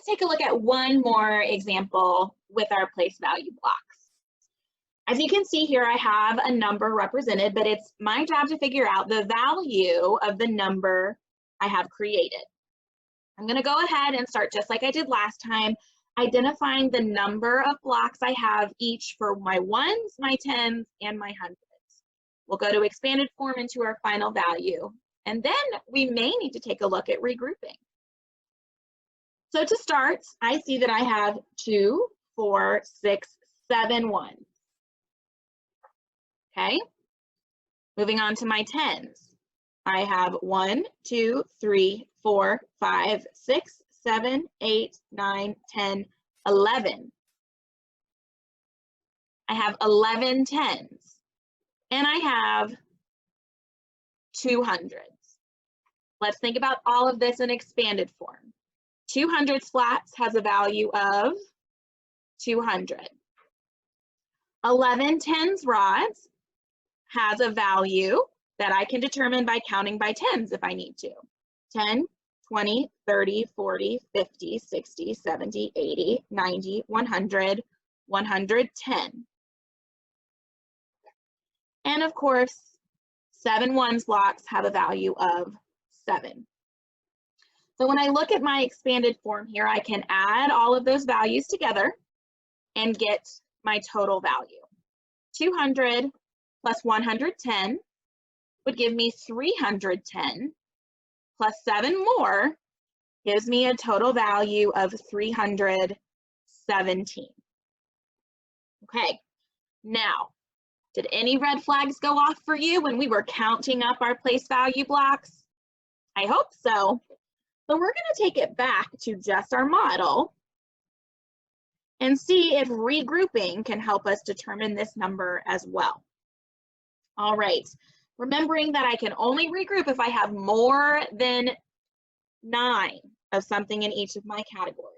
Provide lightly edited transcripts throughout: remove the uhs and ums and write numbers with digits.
take a look at one more example with our place value blocks. As you can see here, I have a number represented, but it's my job to figure out the value of the number I have created. I'm going to go ahead and start just like I did last time, identifying the number of blocks I have each for my ones, my tens, and my hundreds. We'll go to expanded form into our final value, and then we may need to take a look at regrouping. So to start, I see that I have 2, 4, 6, 7 ones. Okay, moving on to my tens. I have 1, 2, 3, 4, 5, 6, 7, 8, 9, 10, 11. I have 11 tens, and I have 2 hundreds. Let's think about all of this in expanded form. 2 hundreds flats has a value of 200. 11 tens rods has a value that I can determine by counting by tens if I need to. 10, 20, 30, 40, 50, 60, 70, 80, 90, 100, 110. And of course, 7 ones blocks have a value of 7. So when I look at my expanded form here, I can add all of those values together and get my total value. 200 plus 110 would give me 310, plus 7 more gives me a total value of 317. Okay, now, did any red flags go off for you when we were counting up our place value blocks? I hope so. So we're going to take it back to just our model and see if regrouping can help us determine this number as well. All right, remembering that I can only regroup if I have more than 9 of something in each of my categories.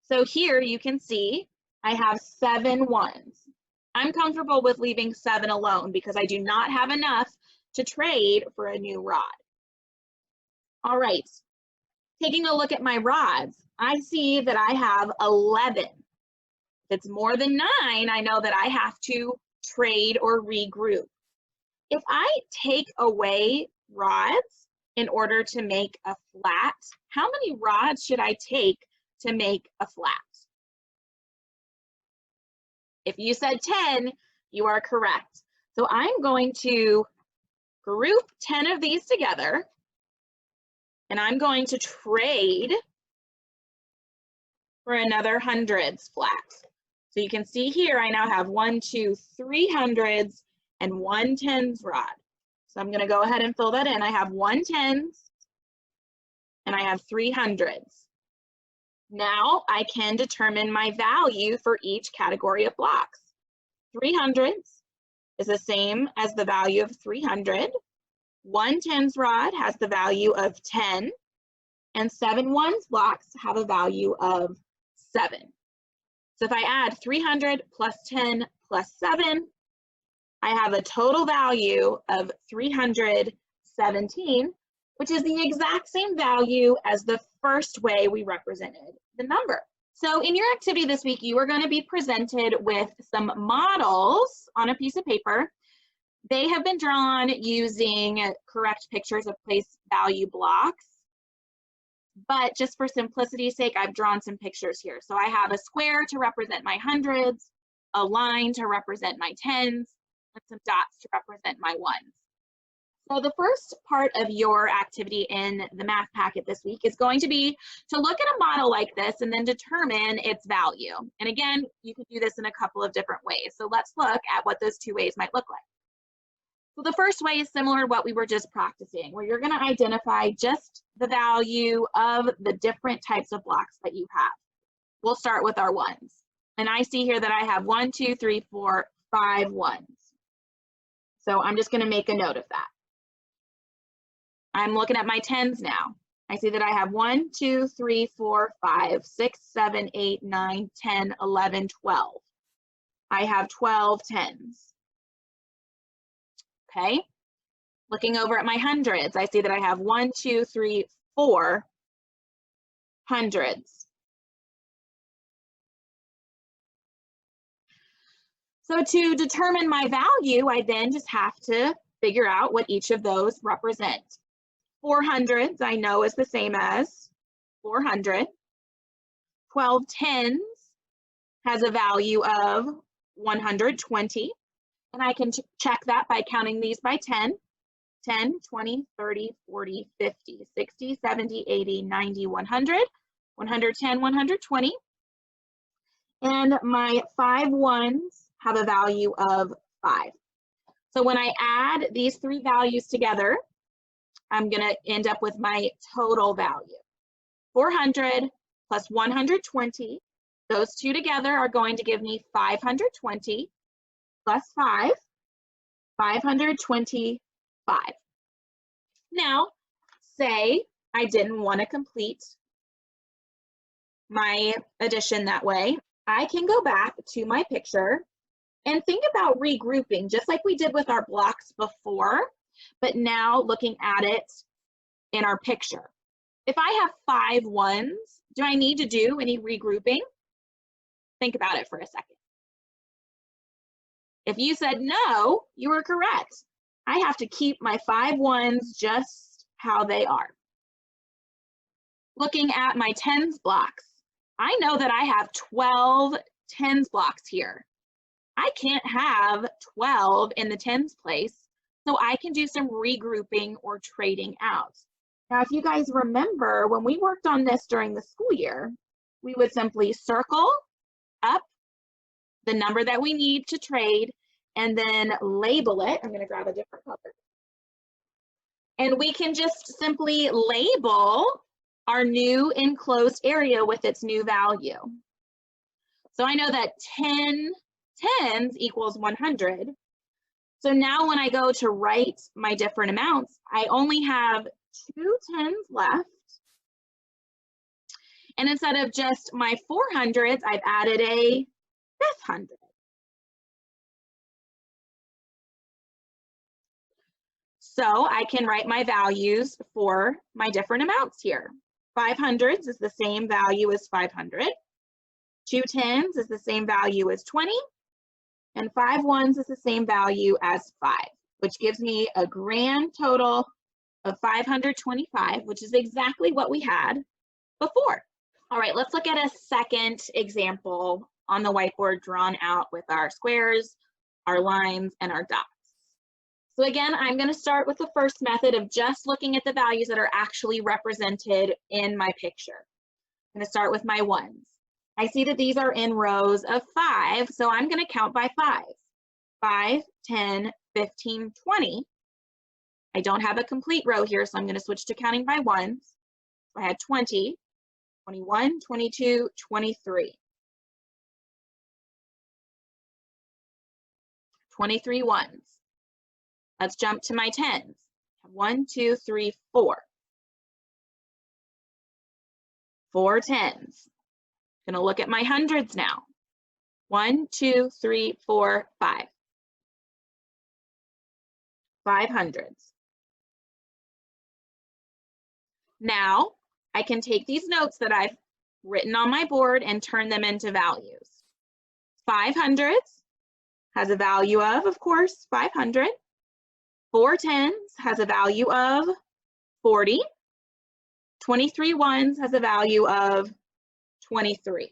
So here you can see I have 7 ones. I'm comfortable with leaving 7 alone because I do not have enough to trade for a new rod. All right, taking a look at my rods, I see that I have 11. If it's more than 9, I know that I have to trade or regroup. If I take away rods in order to make a flat, how many rods should I take to make a flat? If you said 10, you are correct. So I'm going to group 10 of these together, and I'm going to trade for another hundreds flat. So you can see here, I now have 1, 2, 3 hundreds and 1 tens rod. So I'm going to go ahead and fill that in. I have 1 tens and I have 3 hundreds. Now I can determine my value for each category of blocks. 3 hundreds is the same as the value of 300. 1 tens rod has the value of 10, and 7 ones blocks have a value of 7. So if I add 300 plus 10 plus 7, I have a total value of 317, which is the exact same value as the first way we represented the number. So in your activity this week, you are going to be presented with some models on a piece of paper. They have been drawn using correct pictures of place value blocks. But just for simplicity's sake, I've drawn some pictures here. So I have a square to represent my hundreds, a line to represent my tens, and some dots to represent my ones. So the first part of your activity in the math packet this week is going to be to look at a model like this and then determine its value. And again, you can do this in a couple of different ways. So let's look at what those 2 ways might look like. So the first way is similar to what we were just practicing, where you're going to identify just the value of the different types of blocks that you have. We'll start with our ones. And I see here that I have 1, 2, 3, 4, 5 ones. So I'm just going to make a note of that. I'm looking at my tens now. I see that I have 1, 2, 3, 4, 5, 6, 7, 8, 9, 10, 11, 12. I have 12 tens. Okay, looking over at my hundreds, I see that I have 1, 2, 3, 4 hundreds. So to determine my value, I then just have to figure out what each of those represent. 400s I know is the same as 400. 12 tens has a value of 120. And I can check that by counting these by 10. 10, 20, 30, 40, 50, 60, 70, 80, 90, 100, 110, 120. And my 5 ones have a value of 5. So when I add these three values together, I'm going to end up with my total value. 400 plus 120, those two together are going to give me 520 plus 5, 525. Now, say I didn't want to complete my addition that way. I can go back to my picture and think about regrouping, just like we did with our blocks before, but now looking at it in our picture. If I have 5 ones, do I need to do any regrouping? Think about it for a second. If you said no, you were correct. I have to keep my 5 ones just how they are. Looking at my tens blocks, I know that I have 12 tens blocks here. I can't have 12 in the tens place, so I can do some regrouping or trading out. Now, if you guys remember, when we worked on this during the school year, we would simply circle up the number that we need to trade and then label it. I'm going to grab a different color. And we can just simply label our new enclosed area with its new value. So I know that 10 tens equals 100. So now when I go to write my different amounts, I only have 2 tens left. And instead of just my 400s, I've added a 500. So I can write my values for my different amounts here. 500s is the same value as 500. 2 tens is the same value as 20. And 5 ones is the same value as 5, which gives me a grand total of 525, which is exactly what we had before. All right, let's look at a second example on the whiteboard drawn out with our squares, our lines, and our dots. So again, I'm going to start with the first method of just looking at the values that are actually represented in my picture. I'm going to start with my ones. I see that these are in rows of 5, so I'm going to count by 5. 5, 10, 15, 20. I don't have a complete row here, so I'm going to switch to counting by ones. So I had 20, 21, 22, 23. 23 ones. Let's jump to my tens. 1, 2, 3, 4. 4 tens. Going to look at my hundreds now. 1, 2, 3, 4, 5. 5 hundreds. Now, I can take these notes that I've written on my board and turn them into values. 500s has a value of course, 500. 4 tens has a value of 40. 23 ones has a value of 23.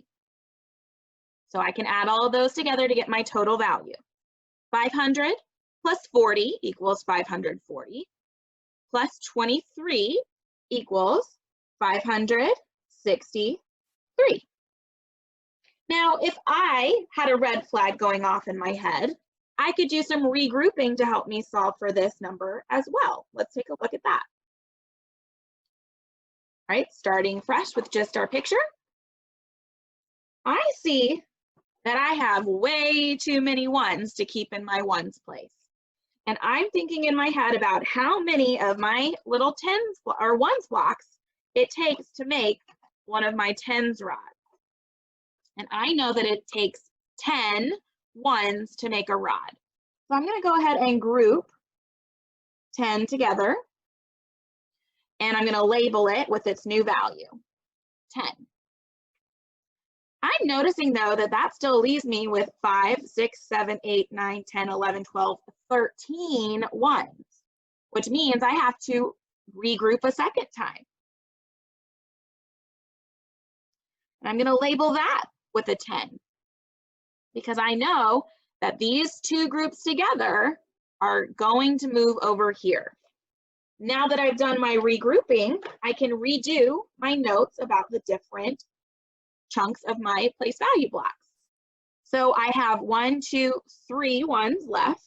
So I can add all of those together to get my total value. 500 plus 40 equals 540, plus 23 equals 563. Now, if I had a red flag going off in my head, I could do some regrouping to help me solve for this number as well. Let's take a look at that. All right, starting fresh with just our picture. I see that I have way too many ones to keep in my ones place. And I'm thinking in my head about how many of my little tens or ones blocks it takes to make one of my tens rods. And I know that it takes 10 ones to make a rod. So I'm going to go ahead and group 10 together. And I'm going to label it with its new value, 10. I I'm noticing though that that still leaves me with 5, 6, 7, 8, 9, 10, 11, 12, 13 ones, which means I have to regroup a second time. And I'm going to label that with a 10 because I know that these two groups together are going to move over here. Now that I've done my regrouping, I can redo my notes about the different chunks of my place value blocks. So I have 1, 2, 3 ones left.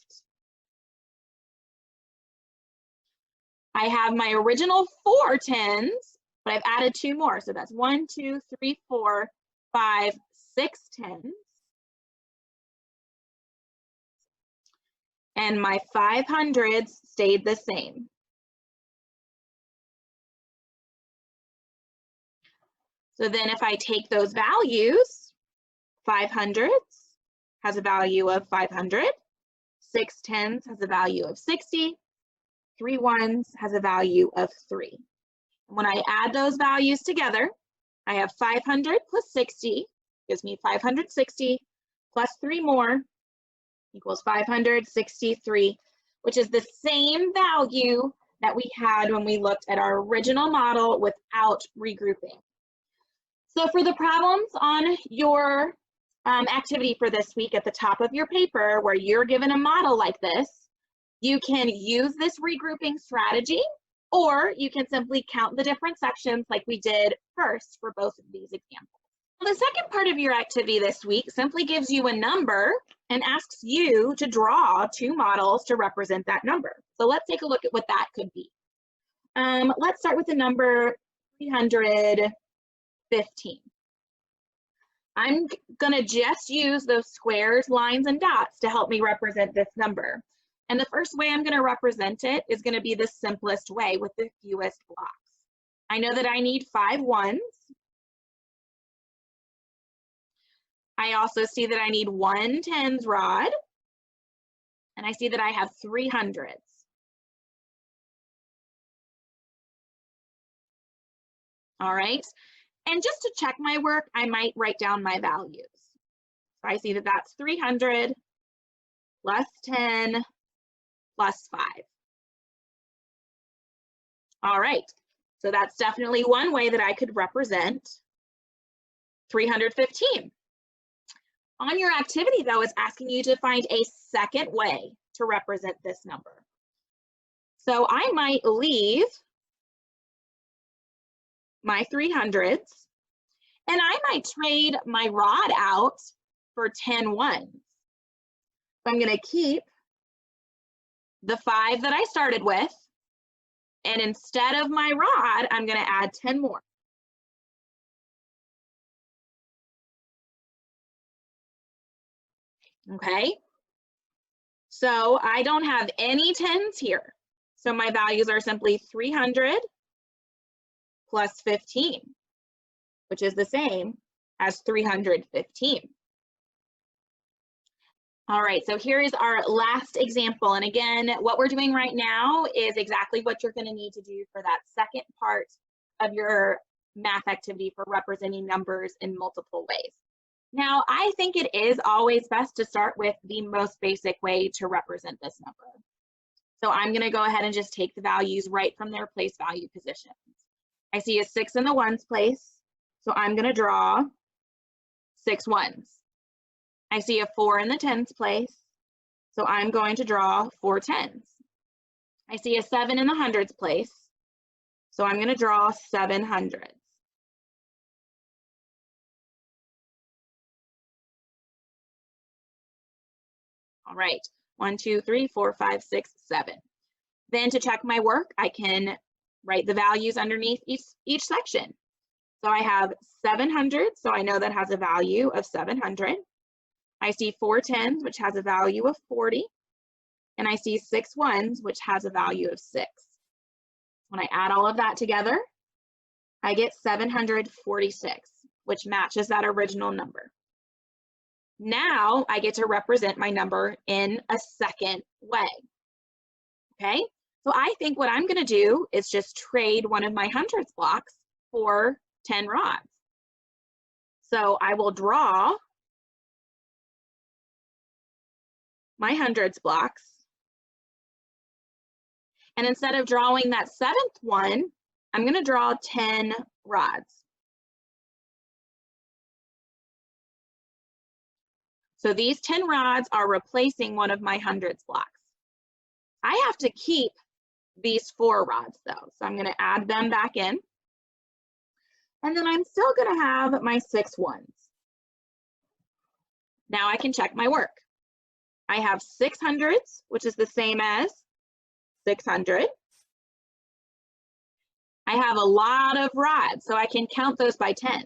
I have my original 4 10s, but I've added 2 more. So that's 1, 2, 3, 4, 5, 6 10s. And my 500s stayed the same. So then if I take those values, 500s has a value of 500, 6 10s has a value of 60, 3 1s has a value of 3. When I add those values together, I have 500 plus 60 gives me 560 plus 3 more equals 563, which is the same value that we had when we looked at our original model without regrouping. So for the problems on your activity for this week at the top of your paper where you're given a model like this, you can use this regrouping strategy, or you can simply count the different sections like we did first for both of these examples. The second part of your activity this week simply gives you a number and asks you to draw 2 models to represent that number. So let's take a look at what that could be. Let's start with the number 315. I'm gonna just use those squares, lines, and dots to help me represent this number. And the first way I'm gonna represent it is gonna be the simplest way with the fewest blocks. I know that I need 5 1s. I also see that I need 1 10s rod. And I see that I have 300s. All right. And just to check my work, I might write down my values. So I see that that's 300 plus 10 plus 5. All right. So that's definitely one way that I could represent 315. On your activity, though, it's asking you to find a second way to represent this number. So I might leave my 300s, and I might trade my rod out for 10 1s. I'm going to keep the 5 that I started with, and instead of my rod, I'm going to add 10 more. Okay, so I don't have any 10s here. So my values are simply 300 plus 15, which is the same as 315. All right, so here is our last example. And again, what we're doing right now is exactly what you're going to need to do for that second part of your math activity for representing numbers in multiple ways. Now, I think it is always best to start with the most basic way to represent this number. So I'm going to go ahead and just take the values right from their place value positions. I see a 6 in the 1s place, so I'm going to draw 6 1s. I see a 4 in the 10s place, so I'm going to draw 4 10s. I see a 7 in the 100s place, so I'm going to draw 7 hundreds. All right, 1, 2, 3, 4, 5, 6, 7. Then to check my work, I can write the values underneath each section. So I have 700, so I know that has a value of 700. I see 4 10s, which has a value of 40. And I see 6 1s, which has a value of 6. When I add all of that together, I get 746, which matches that original number. Now I get to represent my number in a second way. Okay, so I think what I'm going to do is just trade one of my hundreds blocks for 10 rods. So I will draw my hundreds blocks. And instead of drawing that 7th one, I'm going to draw 10 rods. So these 10 rods are replacing one of my hundreds blocks. I have to keep these 4 rods though. So I'm going to add them back in. And then I'm still going to have my 6 ones. Now I can check my work. I have 6 hundreds, which is the same as 600. I have a lot of rods, so I can count those by tens.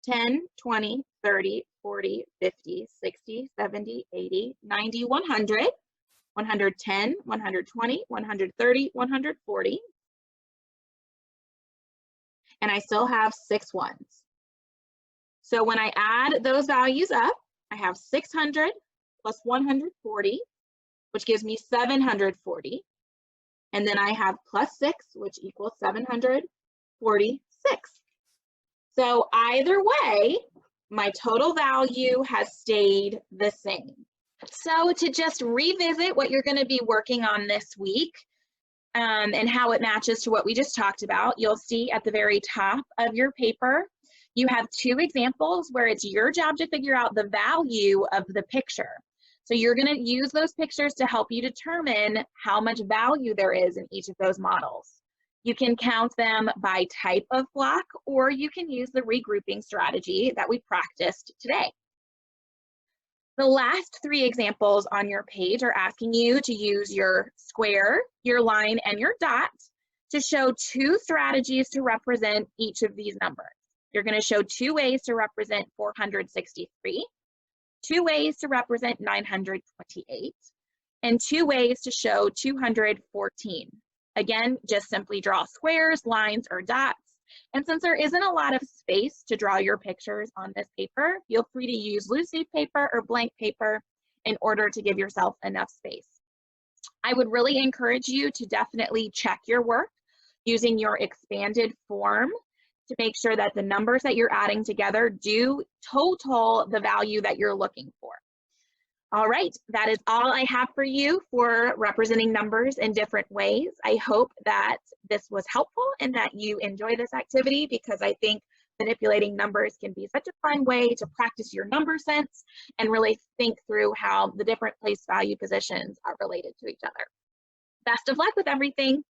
10, 20, 30, 40, 50, 60, 70, 80, 90, 100, 110, 120, 130, 140. And I still have 6 ones. So when I add those values up, I have 600 plus 140, which gives me 740. And then I have plus 6, which equals 746. So either way, my total value has stayed the same. So to just revisit what you're going to be working on this week and how it matches to what we just talked about, you'll see at the very top of your paper, you have 2 examples where it's your job to figure out the value of the picture. So you're going to use those pictures to help you determine how much value there is in each of those models. You can count them by type of block, or you can use the regrouping strategy that we practiced today. The last 3 examples on your page are asking you to use your square, your line, and your dot to show 2 strategies to represent each of these numbers. You're going to show 2 ways to represent 463, 2 ways to represent 928, and 2 ways to show 214. Again, just simply draw squares, lines, or dots. And since there isn't a lot of space to draw your pictures on this paper, feel free to use loose leaf paper or blank paper in order to give yourself enough space. I would really encourage you to definitely check your work using your expanded form to make sure that the numbers that you're adding together do total the value that you're looking for. All right, that is all I have for you for representing numbers in different ways. I hope that this was helpful and that you enjoy this activity, because I think manipulating numbers can be such a fun way to practice your number sense and really think through how the different place value positions are related to each other. Best of luck with everything.